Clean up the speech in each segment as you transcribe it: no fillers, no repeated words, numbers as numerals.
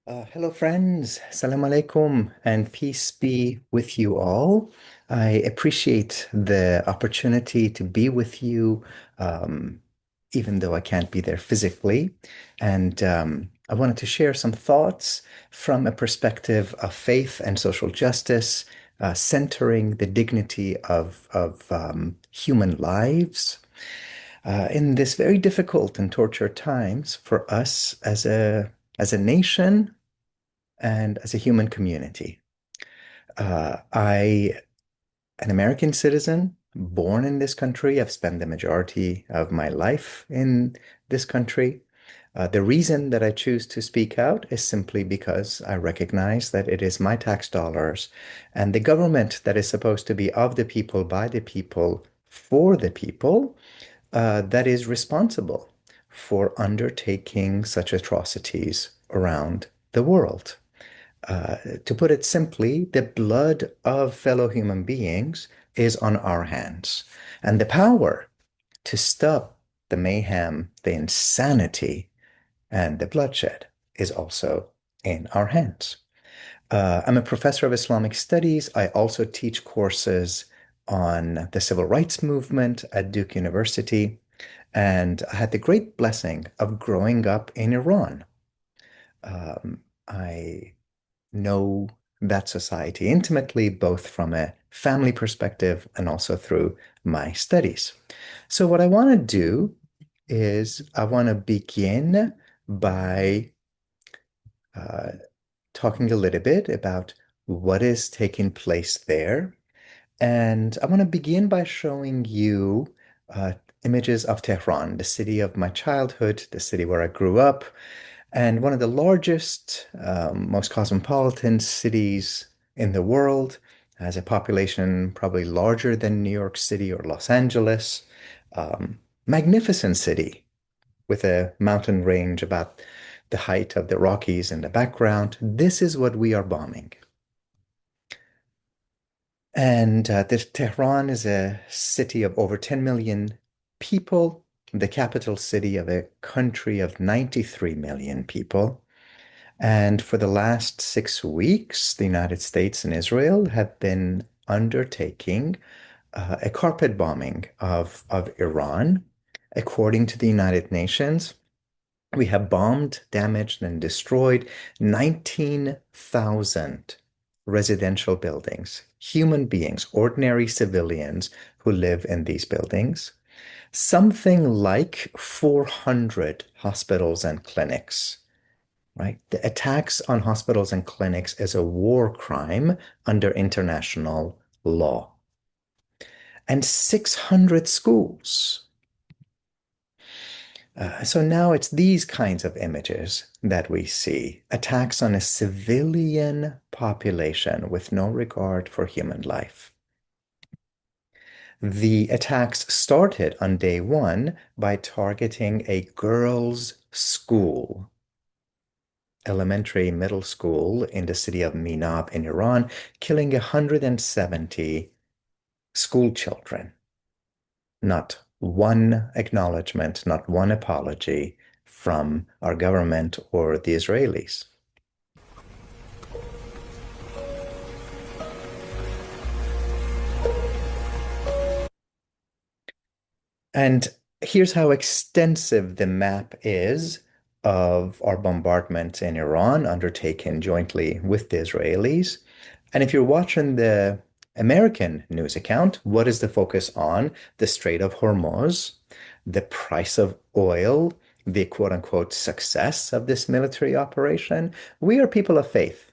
Hello, friends. Salam alaikum, and peace be with you all. I appreciate the opportunity to be with you, um, even though I can't be there physically. And I wanted to share some thoughts from a perspective of faith and social justice, centering the dignity of human lives in this very difficult and tortured times for us as a nation and as a human community. I, an American citizen, born in this country. I've spent the majority of my life in this country. The reason that I choose to speak out is simply because I recognize that it is my tax dollars and the government that is supposed to be of the people, by the people, for the people, that is responsible for undertaking such atrocities around the world. To put it simply, the blood of fellow human beings is on our hands. And the power to stop the mayhem, the insanity, and the bloodshed is also in our hands. I'm a professor of Islamic studies. I also teach courses on the civil rights movement at Duke University. And I had the great blessing of growing up in Iran. I know that society intimately, both from a family perspective and also through my studies. So, what I want to do is I want to begin by uh, talking a little bit about what is taking place there. And I want to begin by showing you uh, images of Tehran, the city of my childhood, the city where I grew up, and one of the largest, most cosmopolitan cities in the world, has a population probably larger than New York City or Los Angeles. Magnificent city with a mountain range about the height of the Rockies in the background. This is what we are bombing. And Tehran is a city of over 10 million people, the capital city of a country of 93 million people. And for the last 6 weeks, the United States and Israel have been undertaking a carpet bombing of Iran. According to the United Nations, we have bombed, damaged, and destroyed 19,000 residential buildings, human beings, ordinary civilians who live in these buildings, something like 400 hospitals and clinics, right? The attacks on hospitals and clinics is a war crime under international law. And 600 schools. So now it's these kinds of images that we see attacks on a civilian population with no regard for human life. The attacks started on day one by targeting a girls' school, elementary middle school in the city of Minab in Iran, killing 170 school children. Not one acknowledgement, not one apology from our government or the Israelis. And here's how extensive the map is of our bombardment in Iran undertaken jointly with the Israelis. And if you're watching the American news account, what is the focus on? The Strait of Hormuz, the price of oil, the quote unquote success of this military operation. We are people of faith.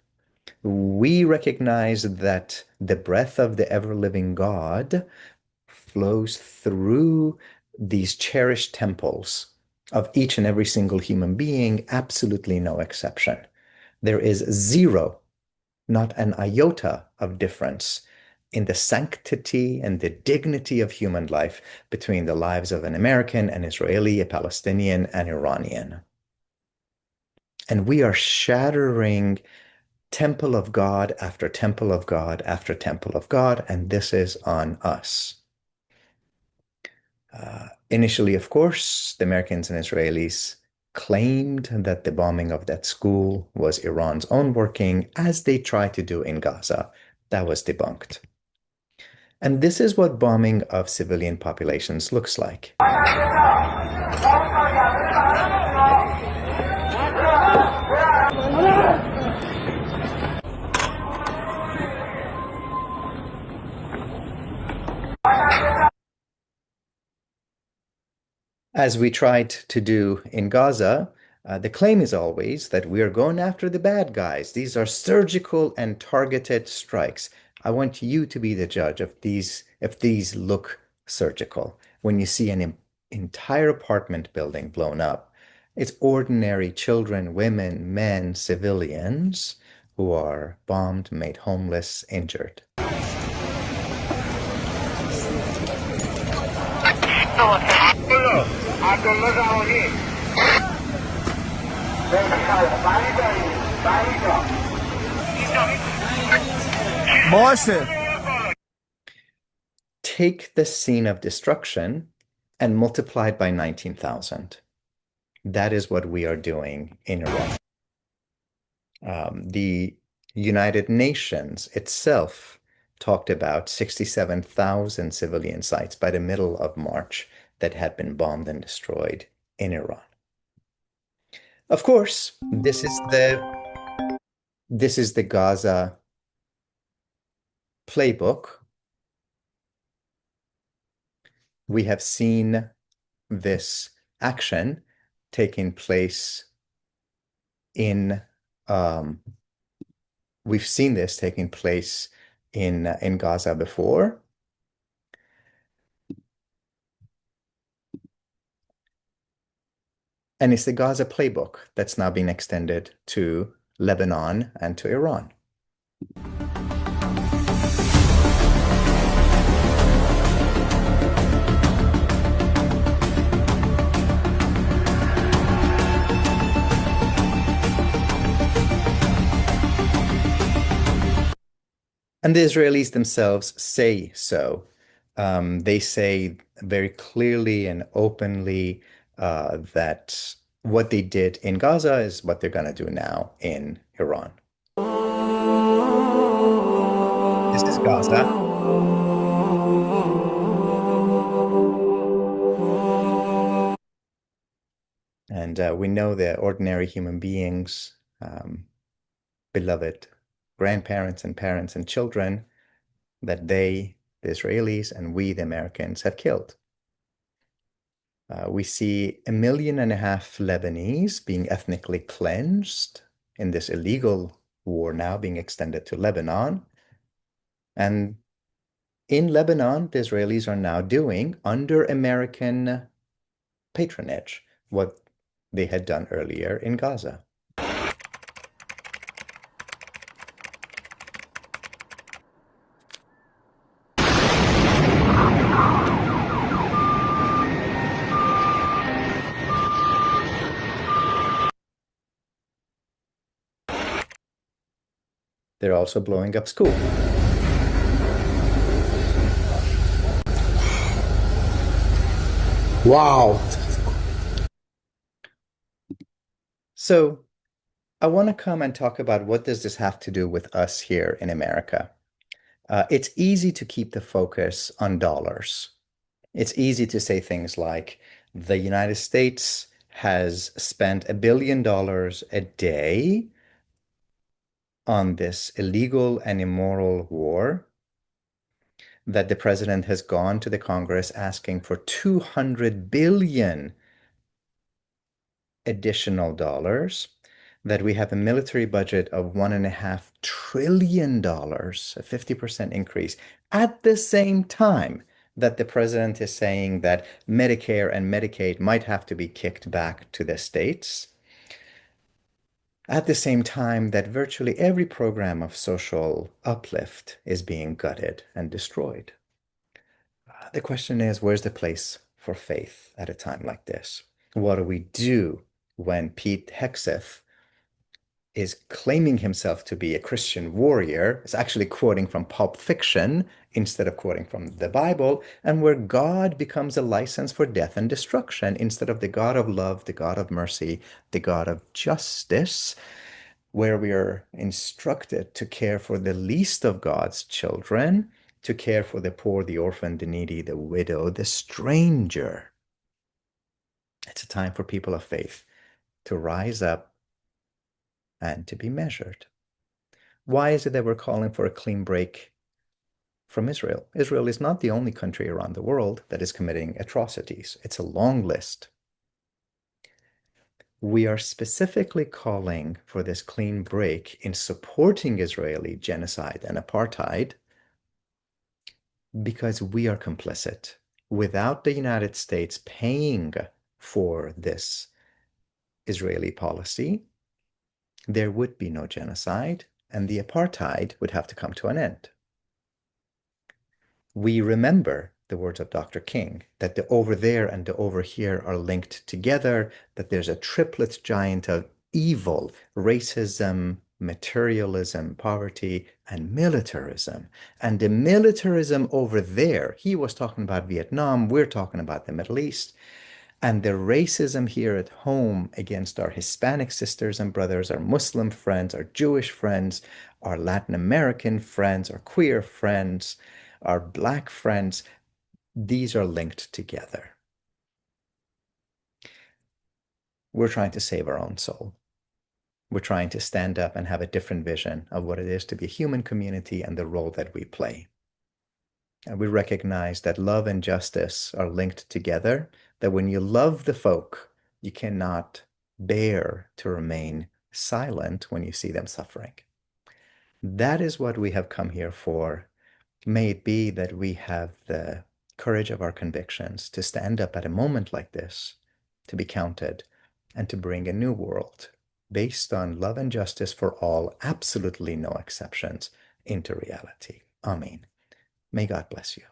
We recognize that the breath of the ever living God flows through these cherished temples of each and every single human being, absolutely no exception. There is zero, not an iota of difference in the sanctity and the dignity of human life between the lives of an American, an Israeli, a Palestinian, an Iranian. And we are shattering temple of God after temple of God after temple of God, and this is on us. Initially, of course, the Americans and Israelis claimed that the bombing of that school was Iran's own working, as they tried to do in Gaza. That was debunked. And this is what bombing of civilian populations looks like. As we tried to do in Gaza, the claim is always that we are going after the bad guys. These are surgical and targeted strikes. I want you to be the judge of these, if these look surgical. When you see an entire apartment building blown up, it's ordinary children, women, men, civilians who are bombed, made homeless, injured. باشه. Take the scene of destruction and multiply it by 19,000. That is what we are doing in Iraq. The United Nations itself talked about 67,000 civilian sites by the middle of March that had been bombed and destroyed in Iran. Of course, this is the Gaza playbook. We have seen this action taking place in we've seen this taking place in Gaza before. And it's the Gaza playbook that's now been extended to Lebanon and to Iran. And the Israelis themselves say so. They say very clearly and openly that what they did in Gaza is what they're going to do now in Iran. This is Gaza. And we know the ordinary human beings, beloved grandparents and parents and children, that they, the Israelis, and we, the Americans, have killed. We see 1.5 million Lebanese being ethnically cleansed in this illegal war now being extended to Lebanon. And in Lebanon, the Israelis are now doing, under American patronage, what they had done earlier in Gaza. They're also blowing up school. Wow. So I want to come and talk about what does this have to do with us here in America. It's easy to keep the focus on dollars. It's easy to say things like the United States has spent $1 billion a day on this illegal and immoral war, that the president has gone to the Congress asking for 200 billion additional dollars, that we have a military budget of $1.5 trillion, a 50% increase, at the same time that the president is saying that Medicare and Medicaid might have to be kicked back to the states, at the same time that virtually every program of social uplift is being gutted and destroyed. The question is, where's the place for faith at a time like this? What do we do when Pete Hegseth is claiming himself to be a Christian warrior, is actually quoting from Pulp Fiction instead of quoting from the Bible, and where God becomes a license for death and destruction instead of the God of love, the God of mercy, the God of justice, where we are instructed to care for the least of God's children, to care for the poor, the orphan, the needy, the widow, the stranger. It's a time for people of faith to rise up and to be measured. Why is it that we're calling for a clean break from Israel? Israel is not the only country around the world that is committing atrocities. It's a long list. We are specifically calling for this clean break in supporting Israeli genocide and apartheid because we are complicit. Without the United States paying for this Israeli policy, there would be no genocide and the apartheid would have to come to an end. We remember the words of Dr. King that the over there and the over here are linked together, that there's a triplet giant of evil, racism, materialism, poverty, and militarism. And the militarism over there, he was talking about Vietnam, we're talking about the Middle East. And the racism here at home against our Hispanic sisters and brothers, our Muslim friends, our Jewish friends, our Latin American friends, our queer friends, our Black friends, these are linked together. We're trying to save our own soul. We're trying to stand up and have a different vision of what it is to be a human community and the role that we play. And we recognize that love and justice are linked together, that when you love the folk, you cannot bear to remain silent when you see them suffering. That is what we have come here for. May it be that we have the courage of our convictions to stand up at a moment like this, to be counted, and to bring a new world based on love and justice for all, absolutely no exceptions, into reality. Amen. May God bless you.